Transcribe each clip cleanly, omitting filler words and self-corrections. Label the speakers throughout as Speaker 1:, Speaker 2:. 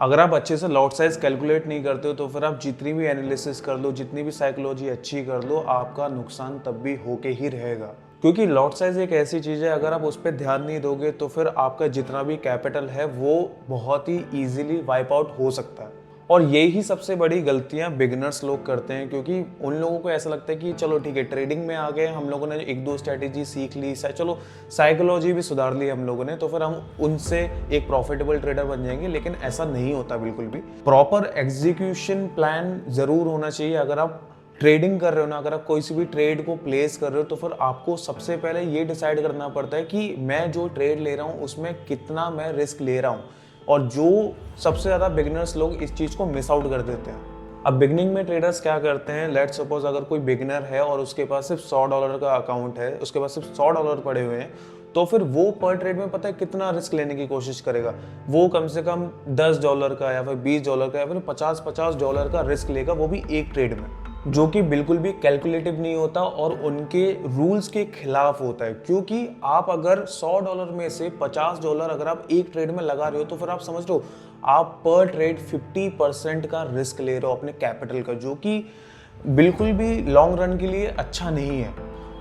Speaker 1: अगर आप अच्छे से लॉट साइज कैलकुलेट नहीं करते हो तो फिर आप जितनी भी एनालिसिस कर लो, जितनी भी साइकोलॉजी अच्छी कर लो, आपका नुकसान तब भी होके ही रहेगा। क्योंकि लॉट साइज एक ऐसी चीज़ है, अगर आप उस पर ध्यान नहीं दोगे तो फिर आपका जितना भी कैपिटल है वो बहुत ही ईजिली वाइप आउट हो सकता है। और यही सबसे बड़ी गलतियां बिगिनर्स लोग करते हैं, क्योंकि उन लोगों को ऐसा लगता है कि चलो ठीक है, ट्रेडिंग में आ गए, हम लोगों ने एक दो स्ट्रैटेजी सीख ली, चलो साइकोलॉजी भी सुधार ली हम लोगों ने, तो फिर हम उनसे एक प्रॉफिटेबल ट्रेडर बन जाएंगे। लेकिन ऐसा नहीं होता बिल्कुल भी। प्रॉपर एग्जीक्यूशन प्लान जरूर होना चाहिए। अगर आप ट्रेडिंग कर रहे हो ना, अगर आप कोई सी भी ट्रेड को प्लेस कर रहे हो तो फिर आपको सबसे पहले ये डिसाइड करना पड़ता है कि मैं जो ट्रेड ले रहा हूँ उसमें कितना मैं रिस्क ले रहा हूँ। और जो सबसे ज़्यादा बिगिनर्स लोग इस चीज़ को मिस आउट कर देते हैं। अब बिगनिंग में ट्रेडर्स क्या करते हैं, लेट्स सपोज अगर कोई बिगिनर है और उसके पास सिर्फ $100 का अकाउंट है, उसके पास सिर्फ $100 पड़े हुए हैं, तो फिर वो पर ट्रेड में पता है कितना रिस्क लेने की कोशिश करेगा। वो कम से कम $10 का या फिर $20 का या फिर $50 का रिस्क लेगा, वो भी एक ट्रेड में, जो कि बिल्कुल भी कैलकुलेटिव नहीं होता और उनके रूल्स के खिलाफ होता है। क्योंकि आप अगर $100 में से $50 अगर आप एक ट्रेड में लगा रहे हो तो फिर आप समझ लो आप पर ट्रेड 50% का रिस्क ले रहे हो अपने कैपिटल का, जो कि बिल्कुल भी लॉन्ग रन के लिए अच्छा नहीं है।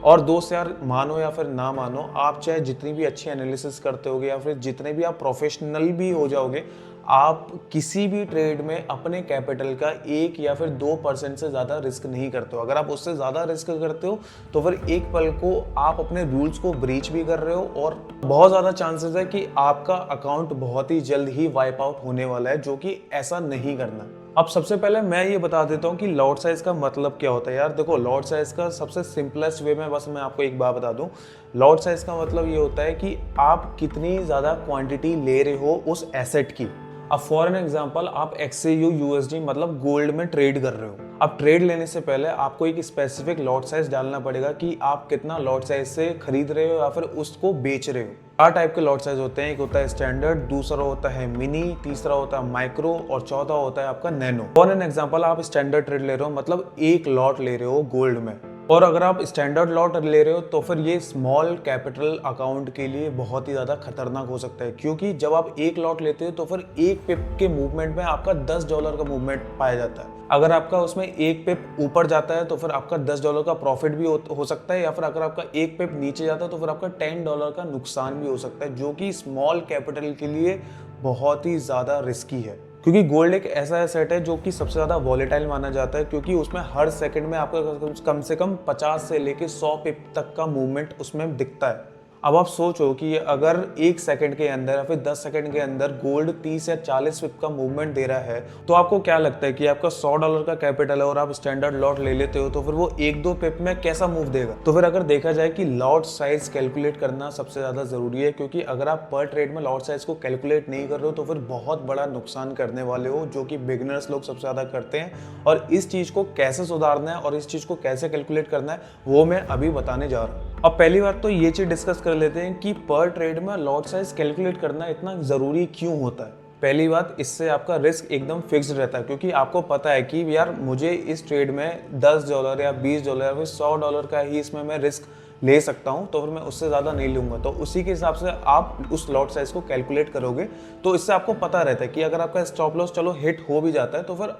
Speaker 1: और दोस्त यार, मानो या फिर ना मानो, आप चाहे जितनी भी अच्छी एनालिसिस करते होगे या फिर जितने भी आप प्रोफेशनल भी हो जाओगे, आप किसी भी ट्रेड में अपने कैपिटल का 1 या फिर 2% से ज़्यादा रिस्क नहीं करते हो। अगर आप उससे ज़्यादा रिस्क करते हो तो फिर एक पल को आप अपने रूल्स को ब्रीच भी कर रहे हो और बहुत ज़्यादा चांसेस है कि आपका अकाउंट बहुत ही जल्द ही वाइप आउट होने वाला है, जो कि ऐसा नहीं करना। अब सबसे पहले मैं ये बता देता हूँ कि लॉट साइज का मतलब क्या होता है। यार देखो, लॉट साइज का सबसे सिंपलेस्ट वे में बस मैं आपको एक बात बता दूँ। लॉट साइज का मतलब ये होता है कि आप कितनी ज़्यादा क्वांटिटी ले रहे हो उस एसेट की। अब फॉर एन एग्जाम्पल, आप XAU USD मतलब गोल्ड में ट्रेड कर रहे हो। अब ट्रेड लेने से पहले आपको एक स्पेसिफिक लॉट साइज डालना पड़ेगा कि आप कितना लॉट साइज से खरीद रहे हो या फिर उसको बेच रहे हो। 4 टाइप के लॉट साइज होते हैं। एक होता है स्टैंडर्ड, दूसरा होता है मिनी, तीसरा होता है माइक्रो और चौथा होता है आपका नैनो। फॉर एन एग्जाम्पल, आप स्टैंडर्ड ट्रेड ले रहे हो, मतलब एक लॉट ले रहे हो गोल्ड में। और अगर आप स्टैंडर्ड लॉट ले रहे हो तो फिर ये स्मॉल कैपिटल अकाउंट के लिए बहुत ही ज़्यादा खतरनाक हो सकता है। क्योंकि जब आप एक लॉट लेते हो तो फिर एक पिप के मूवमेंट में आपका $10 का मूवमेंट पाया जाता है। अगर आपका उसमें एक पिप ऊपर जाता है तो फिर आपका $10 का प्रॉफिट भी हो सकता है, या फिर अगर आपका एक पिप नीचे जाता है तो फिर आपका $10 का नुकसान भी हो सकता है, जो कि स्मॉल कैपिटल के लिए बहुत ही ज़्यादा रिस्की है। क्योंकि गोल्ड एक ऐसा एसेट है जो कि सबसे ज़्यादा वॉलेटाइल माना जाता है, क्योंकि उसमें हर सेकंड में आपका कम से कम 50 से लेके 100 पिप तक का मूवमेंट उसमें दिखता है। अब आप सोचो कि अगर 1 सेकंड के अंदर या फिर 10 सेकंड के अंदर गोल्ड 30 या 40 पिप का मूवमेंट दे रहा है, तो आपको क्या लगता है कि आपका $100 का कैपिटल है और आप स्टैंडर्ड लॉट ले लेते हो तो फिर वो 1-2 पिप में कैसा मूव देगा। तो फिर अगर देखा जाए कि लॉट साइज कैलकुलेट करना सबसे ज़्यादा ज़रूरी है, क्योंकि अगर आप पर ट्रेड में लॉट साइज को कैलकुलेट नहीं कर रहे हो तो फिर बहुत बड़ा नुकसान करने वाले हो, जो कि बिगिनर्स लोग सबसे ज़्यादा करते हैं। और इस चीज़ को कैसे सुधारना है और इस चीज़ को कैसे कैलकुलेट करना है वो मैं अभी बताने जा रहा हूँ। अब पहली बात तो ये चीज़ डिस्कस कर लेते हैं कि पर ट्रेड में लॉट साइज कैलकुलेट करना इतना ज़रूरी क्यों होता है। पहली बात, इससे आपका रिस्क एकदम फिक्स्ड रहता है, क्योंकि आपको पता है कि यार मुझे इस ट्रेड में $10 या $20 या फिर $100 का ही इसमें मैं रिस्क ले सकता हूं, तो फिर मैं उससे ज़्यादा नहीं लूँगा। तो उसी के हिसाब से आप उस लॉट साइज को कैलकुलेट करोगे, तो इससे आपको पता रहता है कि अगर आपका स्टॉप लॉस चलो हिट हो भी जाता है तो फिर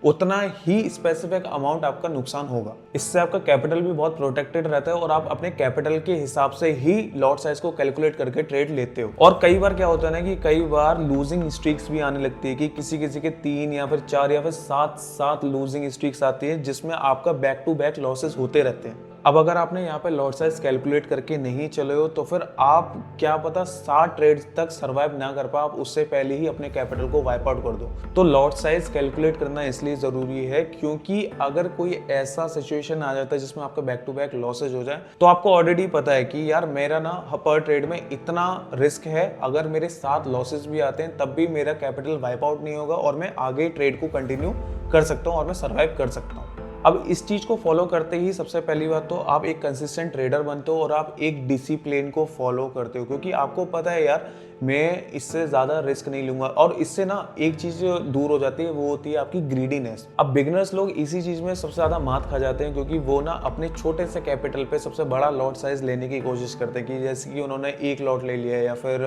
Speaker 1: उतना ही स्पेसिफिक अमाउंट आपका नुकसान होगा। इससे आपका कैपिटल भी बहुत प्रोटेक्टेड रहता है और आप अपने कैपिटल के हिसाब से ही लॉट साइज को कैलकुलेट करके ट्रेड लेते हो। और कई बार क्या होता है ना कि कई बार लूजिंग स्ट्रीक्स भी आने लगती है कि किसी किसी के 3 या फिर 4 या फिर 7 लूजिंग स्ट्रीक्स आती है, जिसमें आपका बैक टू बैक लॉसेस होते रहते हैं। अब अगर आपने यहाँ पे लॉट साइज कैलकुलेट करके नहीं चले हो तो फिर आप क्या पता 60 ट्रेड्स तक सरवाइव ना कर पाओ, आप उससे पहले ही अपने कैपिटल को वाइप आउट कर दो। तो लॉट साइज कैलकुलेट करना इसलिए ज़रूरी है क्योंकि अगर कोई ऐसा सिचुएशन आ जाता है जिसमें आपका बैक टू बैक लॉसेज हो जाए, तो आपको ऑलरेडी पता है कि यार मेरा ना पर ट्रेड में इतना रिस्क है, अगर मेरे 7 लॉसेज भी आते हैं तब भी मेरा कैपिटल वाइप आउट नहीं होगा और मैं आगे ट्रेड को कंटिन्यू कर सकता हूँ और मैं सर्वाइव कर सकता हूँ। अब इस चीज़ को फॉलो करते ही सबसे पहली बात तो आप एक कंसिस्टेंट ट्रेडर बनते हो और आप एक डिसिप्लिन को फॉलो करते हो, क्योंकि आपको पता है यार मैं इससे ज़्यादा रिस्क नहीं लूँगा। और इससे ना एक चीज़ दूर हो जाती है, वो होती है आपकी ग्रीडीनेस। अब बिगिनर्स लोग इसी चीज़ में सबसे ज़्यादा मात खा जाते हैं, क्योंकि वो ना अपने छोटे से कैपिटल पे सबसे बड़ा लॉट साइज लेने की कोशिश करते हैं कि जैसे कि उन्होंने एक लॉट ले लिया या फिर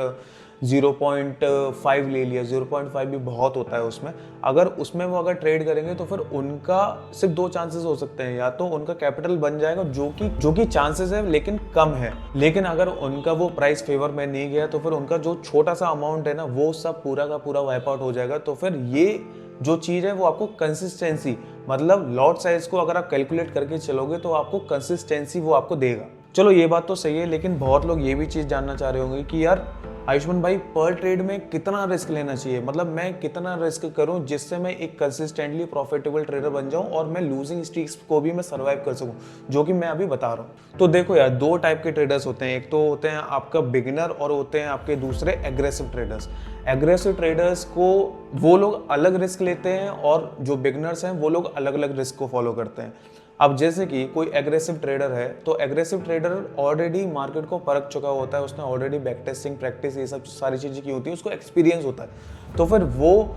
Speaker 1: 0.5 ले लिया, 0.5 भी बहुत होता है उसमें, अगर उसमें वो अगर ट्रेड करेंगे तो फिर उनका सिर्फ 2 चांसेस हो सकते हैं, या तो उनका कैपिटल बन जाएगा जो कि चांसेस है लेकिन कम है, लेकिन अगर उनका वो प्राइस फेवर में नहीं गया तो फिर उनका जो छोटा सा अमाउंट है ना वो सब पूरा का पूरा वाइप आउट हो जाएगा। तो फिर ये जो चीज़ है वो आपको कंसिस्टेंसी, मतलब लॉट साइज को अगर आप कैलकुलेट करके चलोगे तो आपको कंसिस्टेंसी वो आपको देगा। चलो ये बात तो सही है, लेकिन बहुत लोग ये भी चीज़ जानना चाह रहे होंगे कि यार आयुष्मान भाई पर ट्रेड में कितना रिस्क लेना चाहिए, मतलब मैं कितना रिस्क करूं जिससे मैं एक कंसिस्टेंटली प्रॉफिटेबल ट्रेडर बन जाऊं और मैं लूजिंग स्ट्रीक्स को भी मैं सर्वाइव कर सकूं, जो कि मैं अभी बता रहा हूं। तो देखो यार, 2 टाइप के ट्रेडर्स होते हैं, एक तो होते हैं आपका बिगिनर और होते हैं आपके दूसरे एग्रेसिव ट्रेडर्स। एग्रेसिव ट्रेडर्स को वो लोग अलग रिस्क लेते हैं और जो बिगिनर्स हैं वो लोग अलग अलग रिस्क को फॉलो करते हैं। अब जैसे कि कोई एग्रेसिव ट्रेडर है तो एग्रेसिव ट्रेडर ऑलरेडी मार्केट को परख चुका होता है, उसने ऑलरेडी बैक टेस्टिंग प्रैक्टिस ये सब सारी चीज़ें की होती है, उसको एक्सपीरियंस होता है। तो फिर वो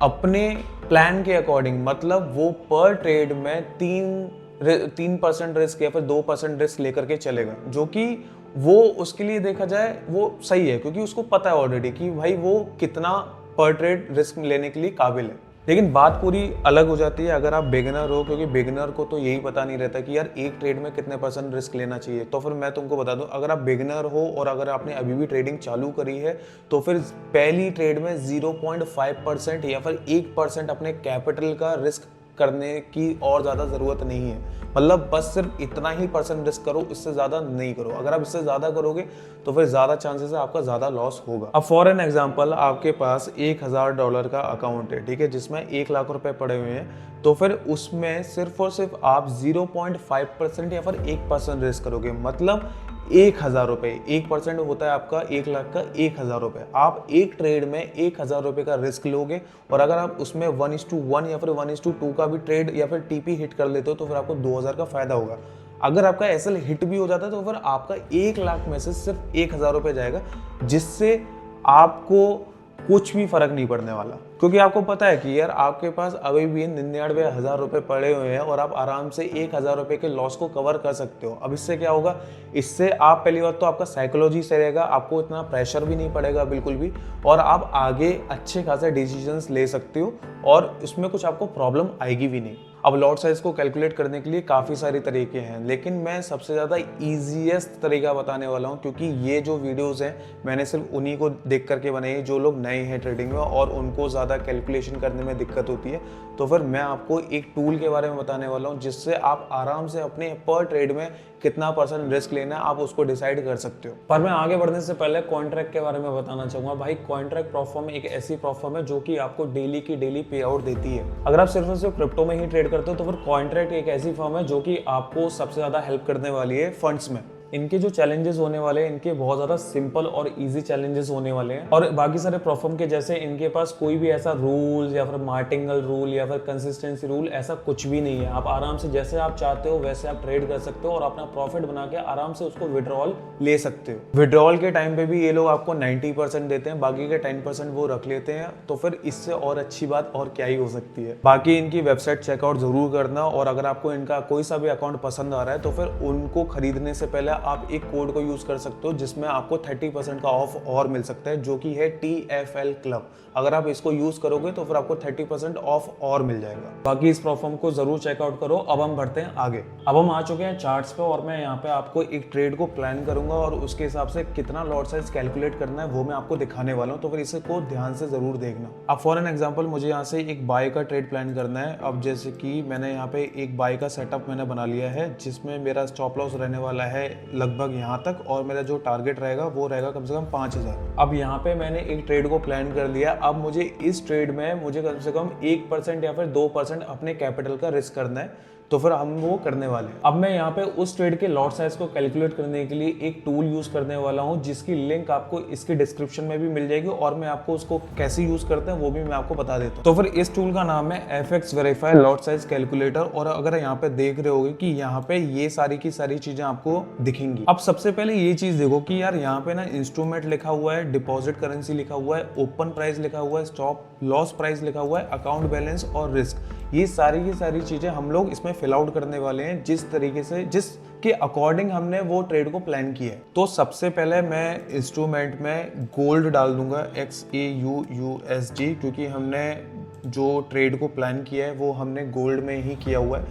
Speaker 1: अपने प्लान के अकॉर्डिंग, मतलब वो पर ट्रेड में 3% रिस्क या फिर 2% रिस्क लेकर के चलेगा, जो कि वो उसके लिए देखा जाए वो सही है, क्योंकि उसको पता है ऑलरेडी कि भाई वो कितना पर ट्रेड रिस्क लेने के लिए काबिल है। लेकिन बात पूरी अलग हो जाती है अगर आप बिगिनर हो, क्योंकि बिगिनर को तो यही पता नहीं रहता कि यार एक ट्रेड में कितने % रिस्क लेना चाहिए। तो फिर मैं तुमको बता दूं, अगर आप बिगिनर हो और अगर आपने अभी भी ट्रेडिंग चालू करी है तो फिर पहली ट्रेड में 0.5% या फिर 1% अपने कैपिटल का रिस्क करने की और ज़्यादा ज़रूरत नहीं है, मतलब बस सिर्फ इतना ही % रिस्क करो, इससे ज़्यादा नहीं करो। अगर आप इससे ज़्यादा करोगे तो फिर ज़्यादा चांसेस है आपका ज़्यादा लॉस होगा। अब फॉर एन एग्जांपल, आपके पास $1000 का अकाउंट है, ठीक है, जिसमें 1 लाख रुपए पड़े हुए हैं, तो फिर उसमें सिर्फ और सिर्फ आप 0.5% या फिर 1% रिस्क करोगे, मतलब 1000 रुपए। 1% होता है आपका 1 लाख का 1000 रुपए। आप एक ट्रेड में 1000 रुपए का रिस्क लोगे और अगर आप उसमें 1:1 या फिर 1:2 का भी ट्रेड या फिर टीपी हिट कर लेते हो तो फिर आपको 2000 का फायदा होगा। अगर आपका एसएल हिट भी हो जाता है तो फिर आपका 1 लाख में से सिर्फ 1000 रुपए जाएगा, जिससे आपको कुछ भी फर्क नहीं पड़ने वाला, क्योंकि आपको पता है कि यार आपके पास अभी भी 99,000 रुपए पड़े हुए हैं और आप आराम से 1000 रुपए के लॉस को कवर कर सकते हो। अब इससे क्या होगा, इससे आप पहली बात तो आपका साइकोलॉजी से रहेगा, आपको इतना प्रेशर भी नहीं पड़ेगा बिल्कुल भी, और आप आगे अच्छे खासे डिसीजंस ले सकते हो और उसमें कुछ आपको प्रॉब्लम आएगी भी नहीं। अब लॉट साइज को कैलकुलेट करने के लिए काफ़ी सारे तरीके हैं, लेकिन मैं सबसे ज़्यादा ईजीएस्ट तरीका बताने वाला हूँ, क्योंकि ये जो वीडियोस हैं मैंने सिर्फ उन्हीं को देख करके बनाई है जो लोग नए हैं ट्रेडिंग में और उनको ज़्यादा कैलकुलेशन करने में दिक्कत होती है। तो फिर मैं आपको एक टूल के बारे में बताने वाला हूँ जिससे आप आराम से अपने पर ट्रेड में कितना % रिस्क लेना है आप उसको डिसाइड कर सकते हो। पर मैं आगे बढ़ने से पहले कॉन्ट्रैक्ट के बारे में बताना चाहूंगा। भाई कॉन्ट्रैक्ट प्लेटफॉर्म एक ऐसी प्लेटफॉर्म है जो कि आपको डेली की डेली पे आउट देती है। अगर आप सिर्फ और सिर्फ क्रिप्टो में ही ट्रेड करते हो तो फिर कॉन्ट्रैक्ट एक ऐसी फर्म है जो कि आपको सबसे ज्यादा हेल्प करने वाली है फंड्स में। इनके जो चैलेंजेस होने वाले हैं, इनके बहुत ज़्यादा सिंपल और इजी चैलेंजेस होने वाले हैं, और बाकी सारे प्लेटफॉर्म के जैसे इनके पास कोई भी ऐसा रूल या फिर मार्टिंगल रूल या फिर कंसिस्टेंसी रूल ऐसा कुछ भी नहीं है। आप आराम से जैसे आप चाहते हो वैसे आप ट्रेड कर सकते हो और अपना प्रॉफिट बना के आराम से उसको विड्रॉल ले सकते हो। विड्रॉल के टाइम पे भी ये लोग आपको 90% देते हैं, बाकी के 10% वो रख लेते हैं। तो फिर इससे और अच्छी बात और क्या ही हो सकती है। बाकी इनकी वेबसाइट चेकआउट जरूर करना, और अगर आपको इनका कोई सा भी अकाउंट पसंद आ रहा है तो फिर उनको खरीदने से पहले आप एक कोड को यूज कर सकते हो जिसमें आपको 30% का ऑफ और मिल सकता है, जो कि है TFL क्लब। अगर आप इसको यूज करोगे तो फिर आपको 30% ऑफ और मिल जाएगा। बाकी इस प्लेटफॉर्म को जरूर चेकआउट करो। अब हम बढ़ते हैं आगे। अब हम आ चुके हैं चार्ट्स पे, और मैं यहाँ पे आपको एक ट्रेड को प्लान करूंगा और उसके हिसाब से कितना लॉट साइज कैलकुलेट करना है वो मैं आपको दिखाने वाला हूँ। तो फिर इसे को ध्यान से जरूर देखना। अब फॉर एन एग्जाम्पल, मुझे यहाँ से एक बाय का ट्रेड प्लान करना है। अब जैसे कि मैंने यहाँ पे एक बाय का सेटअप मैंने बना लिया है, जिसमें मेरा स्टॉप लॉस रहने वाला है लगभग यहाँ तक, और मेरा जो टारगेट रहेगा वो रहेगा कम से कम 5000। अब यहाँ पे मैंने एक ट्रेड को प्लान कर लिया। अब मुझे इस ट्रेड में मुझे कम से कम 1% या फिर 2% अपने कैपिटल का रिस्क करना है, तो फिर हम वो करने वाले हैं। अब मैं यहाँ पे उस ट्रेड के लॉट साइज को कैलकुलेट करने के लिए एक टूल यूज करने वाला हूँ, जिसकी लिंक आपको इसके डिस्क्रिप्शन में भी मिल जाएगी, और मैं आपको उसको कैसे यूज करते हैं वो भी मैं आपको बता देता हूँ। तो फिर इस टूल का नाम है FX verify lot size calculator, और अगर यहाँ पे देख रहे होगे कि यहाँ पे ये सारी की सारी चीजें आपको दिखेंगी। अब सबसे पहले ये चीज देखो कि यार यहाँ पे ना इंस्ट्रूमेंट लिखा हुआ है, डिपॉजिट करेंसी लिखा हुआ है, ओपन प्राइस लिखा हुआ है, स्टॉप लॉस प्राइस लिखा हुआ है, अकाउंट बैलेंस और रिस्क। ये सारी की सारी चीजें हम लोग इसमें फिल आउट करने वाले हैं जिस तरीके से, जिस के अकॉर्डिंग हमने वो ट्रेड को प्लान किया है। तो सबसे पहले मैं इंस्ट्रूमेंट में गोल्ड डाल दूंगा XAUUSD, क्योंकि हमने जो ट्रेड को प्लान किया है वो हमने गोल्ड में ही किया हुआ है।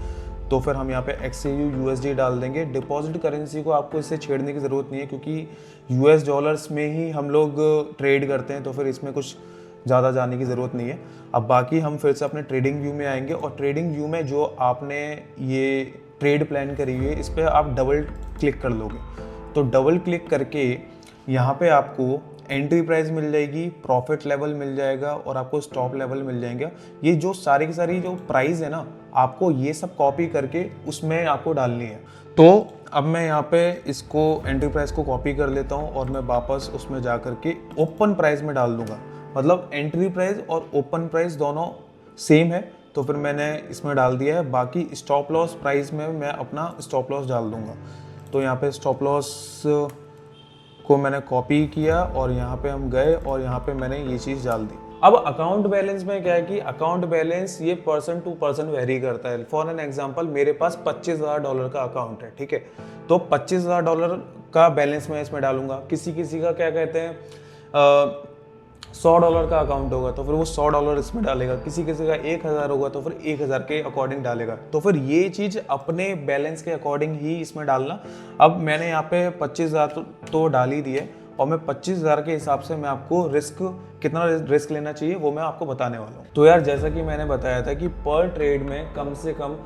Speaker 1: तो फिर हम यहाँ पे XAUUSD डाल देंगे। डिपॉजिट करेंसी को आपको इससे छेड़ने की ज़रूरत नहीं है, क्योंकि US डॉलर्स में ही हम लोग ट्रेड करते हैं, तो फिर इसमें कुछ ज़्यादा जाने की ज़रूरत नहीं है। अब बाकी हम फिर से अपने ट्रेडिंग व्यू में आएंगे, और ट्रेडिंग व्यू में जो आपने ये ट्रेड प्लान करी हुई है इस पर आप डबल क्लिक कर लोगे। तो डबल क्लिक करके यहाँ पे आपको एंट्री प्राइस मिल जाएगी, प्रॉफिट लेवल मिल जाएगा, और आपको स्टॉप लेवल मिल जाएगा। ये जो सारी की सारी जो प्राइस है ना, आपको ये सब कॉपी करके उसमें आपको डालनी है। तो अब मैं यहाँ पे इसको एंट्री प्राइस को कॉपी कर लेता हूँ, और मैं वापस उसमें जा करके ओपन प्राइस में डाल दूंगा। मतलब एंट्री प्राइस और ओपन प्राइस दोनों सेम है, तो फिर मैंने इसमें डाल दिया है। बाकी स्टॉप लॉस प्राइस में मैं अपना स्टॉप लॉस डाल दूंगा। तो यहाँ पे स्टॉप लॉस को मैंने कॉपी किया, और यहाँ पे हम गए, और यहाँ पे मैंने ये चीज़ डाल दी। अब अकाउंट बैलेंस में क्या है कि अकाउंट बैलेंस ये पर्सन टू पर्सन वेरी करता है। फॉर एन एग्जांपल, मेरे पास $25,000 का अकाउंट है, ठीक है, तो $25,000 का बैलेंस मैं इसमें डालूंगा। किसी किसी का क्या कहते हैं $100 का अकाउंट होगा, तो फिर वो $100 इसमें डालेगा। किसी किसी का 1,000 होगा, तो फिर 1,000 के अकॉर्डिंग डालेगा। तो फिर ये चीज़ अपने बैलेंस के अकॉर्डिंग ही इसमें डालना। अब मैंने यहाँ पे 25,000 तो डाल ही दिए, और मैं 25,000 के हिसाब से मैं आपको कितना रिस्क लेना चाहिए वो मैं आपको बताने वाला हूँ। तो यार, जैसा कि मैंने बताया था कि पर ट्रेड में कम से कम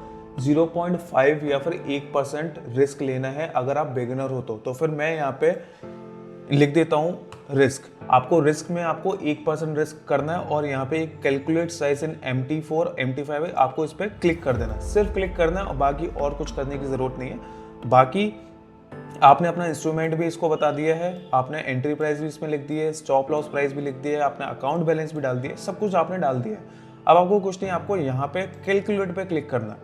Speaker 1: 0.5 या फिर 1% रिस्क लेना है अगर आप बिगिनर हो तो फिर मैं यहाँ पे लिख देता हूँ रिस्क। आपको रिस्क में आपको 1% रिस्क करना है, और यहाँ पे एक calculate size in MT4 MT5 है, आपको इस पर क्लिक कर देना, सिर्फ क्लिक करना है, और बाकी और कुछ करने की ज़रूरत नहीं है। बाकी आपने अपना इंस्ट्रूमेंट भी इसको बता दिया है, आपने एंट्री प्राइस भी इसमें लिख दी है, स्टॉप लॉस प्राइस भी लिख दिया है, आपने अकाउंट बैलेंस भी डाल दिया है, सब कुछ आपने डाल दिया है। अब आपको कुछ नहीं, आपको यहाँ पे कैलकुलेट पे क्लिक करना है।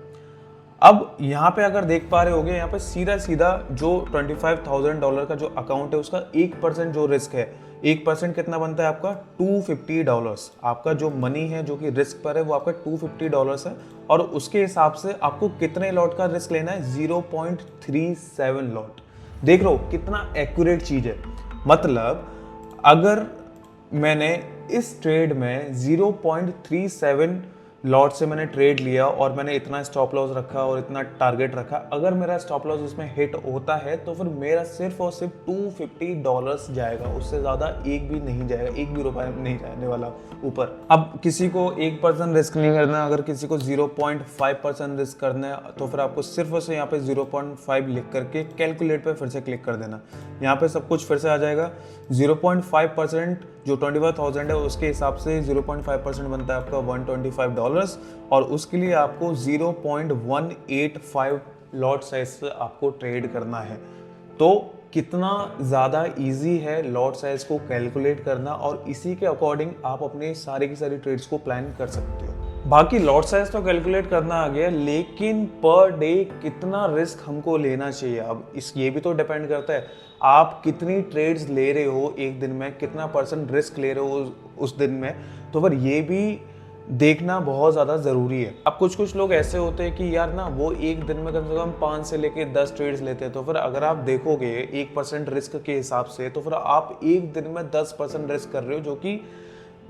Speaker 1: अब यहाँ पे अगर देख पा रहे होगे, यहाँ पे सीधा सीधा जो $25,000 का जो अकाउंट है उसका 1% जो रिस्क है, 1% कितना बनता है आपका $250। आपका जो मनी है जो कि रिस्क पर है वो आपका $250 है, और उसके हिसाब से आपको कितने लॉट का रिस्क लेना है, 0.37 लॉट। देख लो कितना एक्यूरेट चीज है। मतलब अगर मैंने इस ट्रेड में 0.37 लॉट से मैंने ट्रेड लिया, और मैंने इतना स्टॉप लॉस रखा और इतना टारगेट रखा, अगर मेरा स्टॉप लॉस इसमें हिट होता है तो फिर मेरा सिर्फ और सिर्फ $250 जाएगा, उससे ज़्यादा एक भी नहीं जाएगा, एक भी रुपया नहीं जाने वाला ऊपर। अब किसी को 1% रिस्क नहीं करना, अगर किसी को 0.5% रिस्क करना है, तो फिर आपको सिर्फ और सिर्फ यहाँ पे 0.5 लिख करके कैलकुलेट पे फिर से क्लिक कर देना। यहाँ पे सब कुछ फिर से आ जाएगा। 0.5% जो 25,000 है उसके हिसाब से 0.5% बनता है आपका $125, और उसके लिए आपको 0.185 लॉट साइज से आपको ट्रेड करना है। तो कितना ज़्यादा इजी है लॉट साइज को कैलकुलेट करना, और इसी के अकॉर्डिंग आप अपने सारे की सारी ट्रेड्स को प्लान कर सकते हो। बाकी लॉट साइज तो कैलकुलेट करना आ गया, लेकिन पर डे कितना रिस्क हमको लेना चाहिए, अब ये भी तो डिपेंड करता है आप कितनी ट्रेड्स ले रहे हो एक दिन में, कितना % रिस्क ले रहे हो उस दिन में, तो फिर ये भी देखना बहुत ज़्यादा ज़रूरी है। अब कुछ लोग ऐसे होते हैं कि यार ना वो एक दिन में कम से कम 5 से लेके 10 ट्रेड्स लेते हैं, तो फिर अगर आप देखोगे 1% रिस्क के हिसाब से, तो फिर आप एक दिन में 10% रिस्क कर रहे हो, जो कि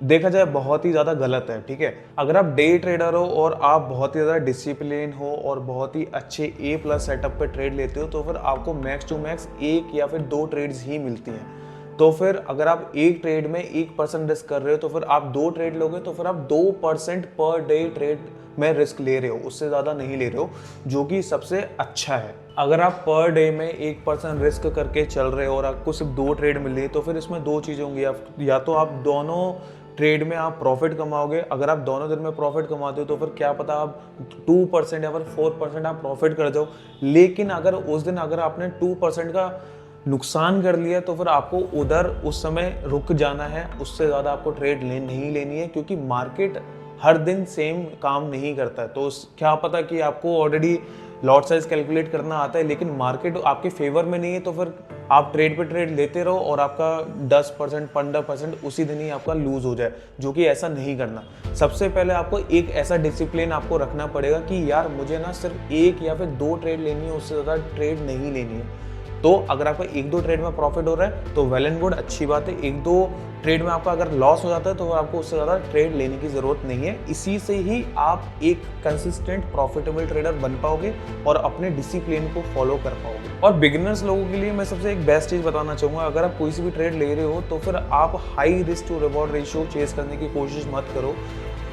Speaker 1: देखा जाए बहुत ही ज़्यादा गलत है, ठीक है। अगर आप डे ट्रेडर हो और आप बहुत ही ज़्यादा डिसिप्लिन हो और बहुत ही अच्छे A+ सेटअप पे ट्रेड लेते हो, तो फिर आपको मैक्स टू मैक्स 1 या फिर 2 ट्रेड्स ही मिलती हैं। तो फिर अगर आप एक ट्रेड में 1% रिस्क कर रहे हो, तो फिर आप 2 ट्रेड लोगे, तो फिर आप 2% पर डे ट्रेड में रिस्क ले रहे हो, उससे ज़्यादा नहीं ले रहे हो, जो कि सबसे अच्छा है। अगर आप पर डे में 1% रिस्क करके चल रहे हो और आपको सिर्फ 2 ट्रेड मिल रही है, तो फिर इसमें 2 चीज़ें होंगी, या तो आप दोनों ट्रेड में आप प्रॉफिट कमाओगे। अगर आप दोनों दिन में प्रॉफिट कमाते हो तो फिर क्या पता आप 2% या फिर 4% आप प्रॉफिट कर जाओ। लेकिन अगर उस दिन अगर आपने 2% का नुकसान कर लिया, तो फिर आपको उधर उस समय रुक जाना है, उससे ज़्यादा आपको ट्रेड नहीं लेनी है, क्योंकि मार्केट हर दिन सेम काम नहीं करता है। तो क्या पता कि आपको ऑलरेडी लॉट साइज कैलकुलेट करना आता है, लेकिन मार्केट आपके फेवर में नहीं है, तो फिर आप ट्रेड पे ट्रेड लेते रहो और आपका 10% 15% उसी दिन ही आपका लूज हो जाए, जो कि ऐसा नहीं करना। सबसे पहले आपको एक ऐसा डिसिप्लिन आपको रखना पड़ेगा कि यार मुझे ना सिर्फ 1 या फिर 2 ट्रेड लेनी है, उससे ज़्यादा ट्रेड नहीं लेनी है। तो अगर आपका 1-2 ट्रेड में प्रॉफिट हो रहा है तो वेल एंड गुड, अच्छी बात है। 1-2 ट्रेड में आपका अगर लॉस हो जाता है तो आपको उससे ज़्यादा ट्रेड लेने की ज़रूरत नहीं है। इसी से ही आप एक कंसिस्टेंट प्रॉफिटेबल ट्रेडर बन पाओगे और अपने डिसिप्लिन को फॉलो कर पाओगे। और बिगिनर्स लोगों के लिए मैं सबसे एक बेस्ट चीज़ बताना चाहूँगा, अगर आप कोई सी भी ट्रेड ले रहे हो तो फिर आप high risk to reward ratio chase करने की कोशिश मत करो।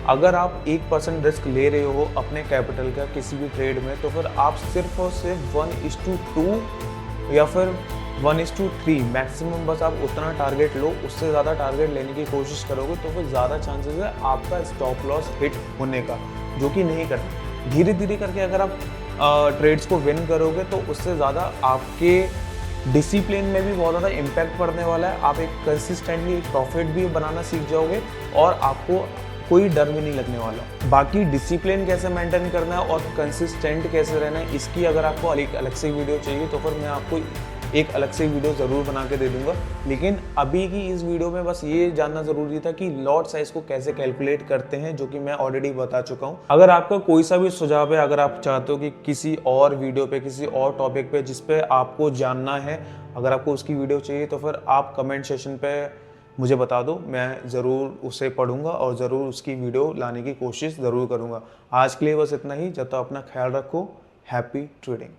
Speaker 1: अगर आप 1% रिस्क ले रहे हो अपने कैपिटल का किसी भी ट्रेड में, तो फिर आप सिर्फ और सिर्फ 1:2 या फिर 1:3 मैक्सिमम बस आप उतना टारगेट लो। उससे ज़्यादा टारगेट लेने की कोशिश करोगे तो फिर ज़्यादा चांसेस है आपका स्टॉप लॉस हिट होने का, जो कि नहीं करना। धीरे धीरे करके अगर आप ट्रेड्स को विन करोगे तो उससे ज़्यादा आपके डिसिप्लिन में भी बहुत ज़्यादा इम्पैक्ट पड़ने वाला है। आप एक कंसिस्टेंटली प्रॉफिट भी बनाना सीख जाओगे और आपको कोई डर भी नहीं लगने वाला। बाकी डिसिप्लिन कैसे मेंटेन करना है और कंसिस्टेंट कैसे रहना है, इसकी अगर आपको अलग से वीडियो चाहिए तो फिर मैं आपको एक अलग से वीडियो ज़रूर बना के दे दूंगा। लेकिन अभी की इस वीडियो में बस ये जानना ज़रूरी था कि लॉट साइज को कैसे कैलकुलेट करते हैं, जो कि मैं ऑलरेडी बता चुका हूँ। अगर आपका कोई सा भी सुझाव है, अगर आप चाहते हो कि किसी और वीडियो पे, किसी और टॉपिक पे जिस पे आपको जानना है, अगर आपको उसकी वीडियो चाहिए तो फिर आप कमेंट सेशन पे मुझे बता दो, मैं ज़रूर उसे पढ़ूंगा और ज़रूर उसकी वीडियो लाने की कोशिश ज़रूर करूंगा। आज के लिए बस इतना ही। जब तक अपना ख्याल रखो। Happy trading.